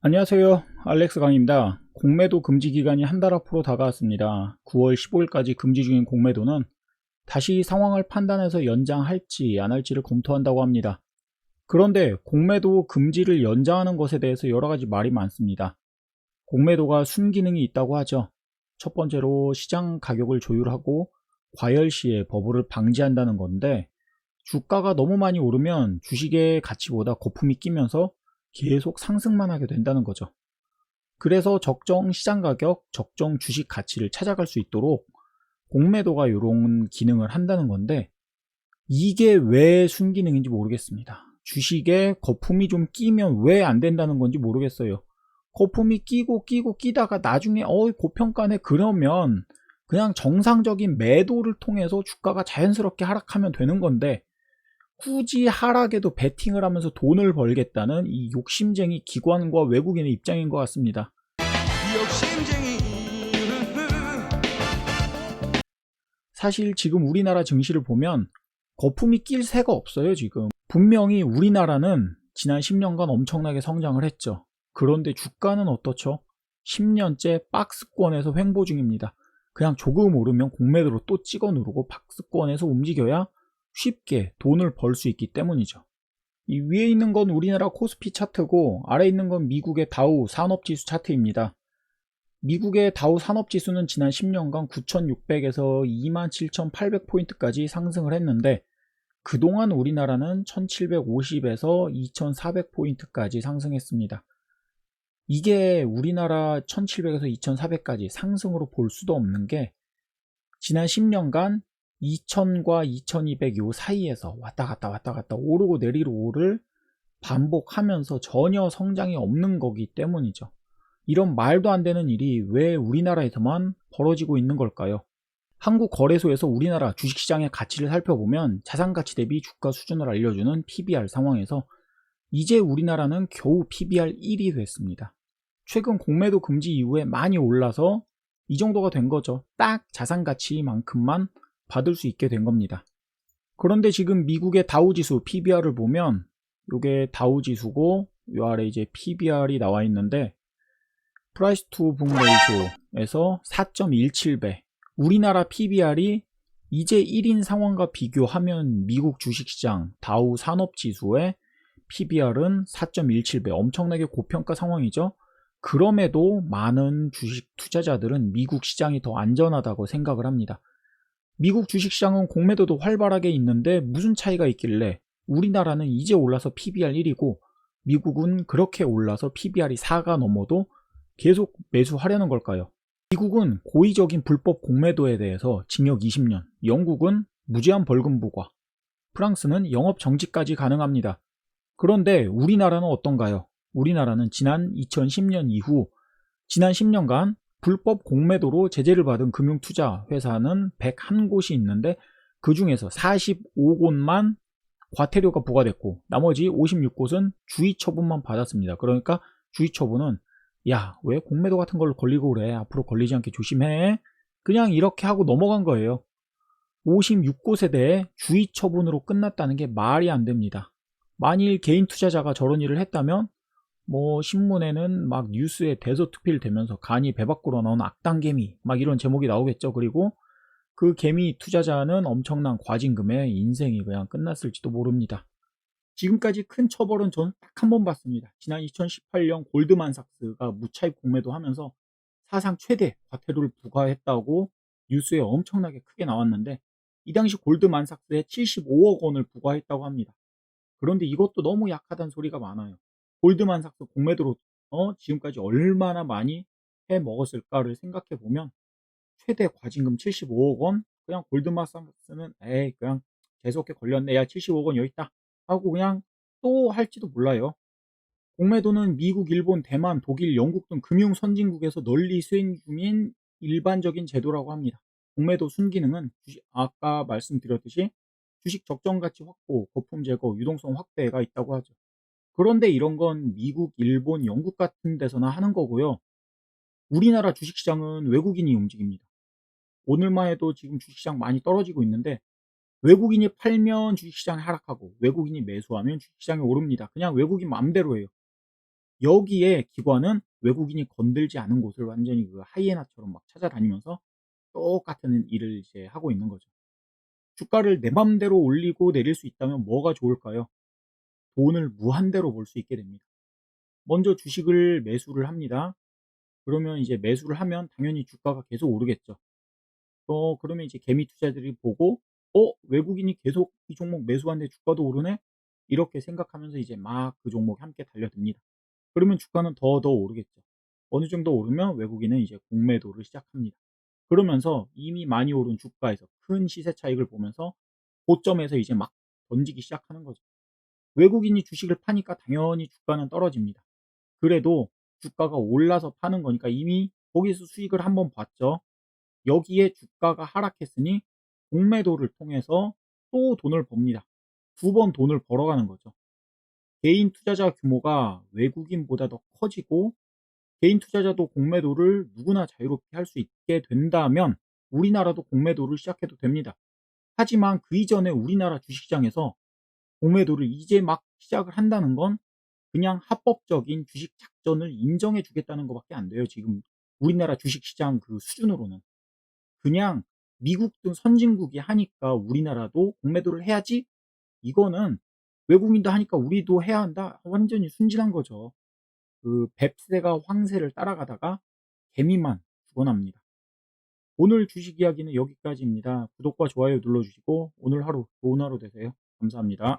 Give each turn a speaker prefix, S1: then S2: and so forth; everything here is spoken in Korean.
S1: 안녕하세요. 알렉스 강입니다. 공매도 금지 기간이 한 달 앞으로 다가왔습니다. 9월 15일까지 금지 중인 공매도는 다시 상황을 판단해서 연장할지 안 할지를 검토한다고 합니다. 그런데 공매도 금지를 연장하는 것에 대해서 여러 가지 말이 많습니다. 공매도가 순기능이 있다고 하죠. 첫 번째로 시장 가격을 조율하고 과열 시에 버블을 방지한다는 건데, 주가가 너무 많이 오르면 주식의 가치보다 거품이 끼면서 계속 상승만 하게 된다는 거죠. 그래서 적정 시장 가격, 적정 주식 가치를 찾아갈 수 있도록 공매도가 이런 기능을 한다는 건데, 이게 왜 순기능인지 모르겠습니다. 주식에 거품이 좀 끼면 왜 안 된다는 건지 모르겠어요. 거품이 끼고 끼다가 나중에 고평가네, 그러면 그냥 정상적인 매도를 통해서 주가가 자연스럽게 하락하면 되는 건데, 굳이 하락에도 베팅을 하면서 돈을 벌겠다는 이 욕심쟁이 기관과 외국인의 입장인 것 같습니다. 욕심쟁이. 사실 지금 우리나라 증시를 보면 거품이 낄 새가 없어요. 지금 분명히 우리나라는 지난 10년간 엄청나게 성장을 했죠. 그런데 주가는 어떻죠? 10년째 박스권에서 횡보 중입니다. 그냥 조금 오르면 공매도로 또 찍어 누르고 박스권에서 움직여야 쉽게 돈을 벌 수 있기 때문이죠. 이 위에 있는 건 우리나라 코스피 차트고, 아래 있는 건 미국의 다우 산업지수 차트입니다. 미국의 다우 산업지수는 지난 10년간 9,600에서 27,800포인트까지 상승을 했는데, 그동안 우리나라는 1,750에서 2,400포인트까지 상승했습니다. 이게 우리나라 1,700에서 2,400까지 상승으로 볼 수도 없는 게, 지난 10년간 2,000과 2,200 요 사이에서 왔다 갔다 오르고 내리고를 반복하면서 전혀 성장이 없는 거기 때문이죠. 이런 말도 안 되는 일이 왜 우리나라에서만 벌어지고 있는 걸까요? 한국거래소에서 우리나라 주식시장의 가치를 살펴보면 자산가치 대비 주가 수준을 알려주는 PBR 상황에서 이제 우리나라는 겨우 PBR 1이 됐습니다. 최근 공매도 금지 이후에 많이 올라서 이 정도가 된 거죠. 딱 자산가치만큼만 받을 수 있게 된 겁니다. 그런데 지금 미국의 다우지수 PBR을 보면, 이게 다우지수고 이 아래 이제 PBR이 나와 있는데, 프라이스 투 북 레이쇼에서 4.17배, 우리나라 PBR이 이제 1인 상황과 비교하면 미국 주식시장 다우 산업지수의 PBR은 4.17배, 엄청나게 고평가 상황이죠. 그럼에도 많은 주식 투자자들은 미국 시장이 더 안전하다고 생각을 합니다. 미국 주식시장은 공매도도 활발하게 있는데 무슨 차이가 있길래 우리나라는 이제 올라서 PBR 1이고 미국은 그렇게 올라서 PBR이 4가 넘어도 계속 매수하려는 걸까요? 미국은 고의적인 불법 공매도에 대해서 징역 20년, 영국은 무제한 벌금 부과, 프랑스는 영업 정지까지 가능합니다. 그런데 우리나라는 어떤가요? 우리나라는 지난 2010년 이후 지난 10년간 불법 공매도로 제재를 받은 금융투자 회사는 101곳이 있는데, 그 중에서 45곳만 과태료가 부과됐고 나머지 56곳은 주의 처분만 받았습니다. 그러니까 주의 처분은, 야, 왜 공매도 같은 걸로 걸리고 그래, 앞으로 걸리지 않게 조심해, 그냥 이렇게 하고 넘어간 거예요. 56곳에 대해 주의 처분으로 끝났다는 게 말이 안 됩니다. 만일 개인 투자자가 저런 일을 했다면 신문에는 막 뉴스에 대서특필되면서 간이 배 밖으로 나온 악당개미 막 이런 제목이 나오겠죠. 그리고 그 개미 투자자는 엄청난 과징금에 인생이 그냥 끝났을지도 모릅니다. 지금까지 큰 처벌은 저는 딱 한 번 봤습니다. 지난 2018년 골드만삭스가 무차입 공매도 하면서 사상 최대 과태료를 부과했다고 뉴스에 엄청나게 크게 나왔는데, 이 당시 골드만삭스에 75억 원을 부과했다고 합니다. 그런데 이것도 너무 약하다는 소리가 많아요. 골드만삭스 공매도로 지금까지 얼마나 많이 해 먹었을까를 생각해 보면, 최대 과징금 75억 원, 그냥 골드만삭스는 에이 그냥 재수없게 걸렸네, 야 75억 원 여기 있다 하고 그냥 또 할지도 몰라요. 공매도는 미국, 일본, 대만, 독일, 영국 등 금융 선진국에서 널리 수행 중인 일반적인 제도라고 합니다. 공매도 순기능은 아까 말씀드렸듯이 주식 적정 가치 확보, 거품 제거, 유동성 확대가 있다고 하죠. 그런데 이런 건 미국, 일본, 영국 같은 데서나 하는 거고요. 우리나라 주식시장은 외국인이 움직입니다. 오늘만 해도 지금 주식시장 많이 떨어지고 있는데, 외국인이 팔면 주식시장이 하락하고 외국인이 매수하면 주식시장이 오릅니다. 그냥 외국인 마음대로 해요. 여기에 기관은 외국인이 건들지 않은 곳을 완전히 그 하이에나처럼 막 찾아다니면서 똑같은 일을 이제 하고 있는 거죠. 주가를 내 맘대로 올리고 내릴 수 있다면 뭐가 좋을까요? 돈을 무한대로 벌 수 있게 됩니다. 먼저 주식을 매수를 합니다. 그러면 이제 매수를 하면 당연히 주가가 계속 오르겠죠. 그러면 이제 개미 투자들이 보고 외국인이 계속 이 종목 매수하는데 주가도 오르네? 이렇게 생각하면서 이제 막 그 종목에 함께 달려듭니다. 그러면 주가는 더 오르겠죠. 어느 정도 오르면 외국인은 이제 공매도를 시작합니다. 그러면서 이미 많이 오른 주가에서 큰 시세 차익을 보면서 고점에서 이제 막 던지기 시작하는 거죠. 외국인이 주식을 파니까 당연히 주가는 떨어집니다. 그래도 주가가 올라서 파는 거니까 이미 거기서 수익을 한번 봤죠. 여기에 주가가 하락했으니 공매도를 통해서 또 돈을 법니다. 두 번 돈을 벌어가는 거죠. 개인 투자자 규모가 외국인보다 더 커지고 개인 투자자도 공매도를 누구나 자유롭게 할 수 있게 된다면 우리나라도 공매도를 시작해도 됩니다. 하지만 그 이전에 우리나라 주식시장에서 공매도를 이제 막 시작을 한다는 건 그냥 합법적인 주식 작전을 인정해 주겠다는 것밖에 안 돼요. 지금 우리나라 주식시장 그 수준으로는. 그냥 미국 등 선진국이 하니까 우리나라도 공매도를 해야지? 이거는 외국인도 하니까 우리도 해야 한다? 완전히 순진한 거죠. 그 뱁새가 황새를 따라가다가 개미만 죽어납니다. 오늘 주식 이야기는 여기까지입니다. 구독과 좋아요 눌러주시고 오늘 하루 좋은 하루 되세요. 감사합니다.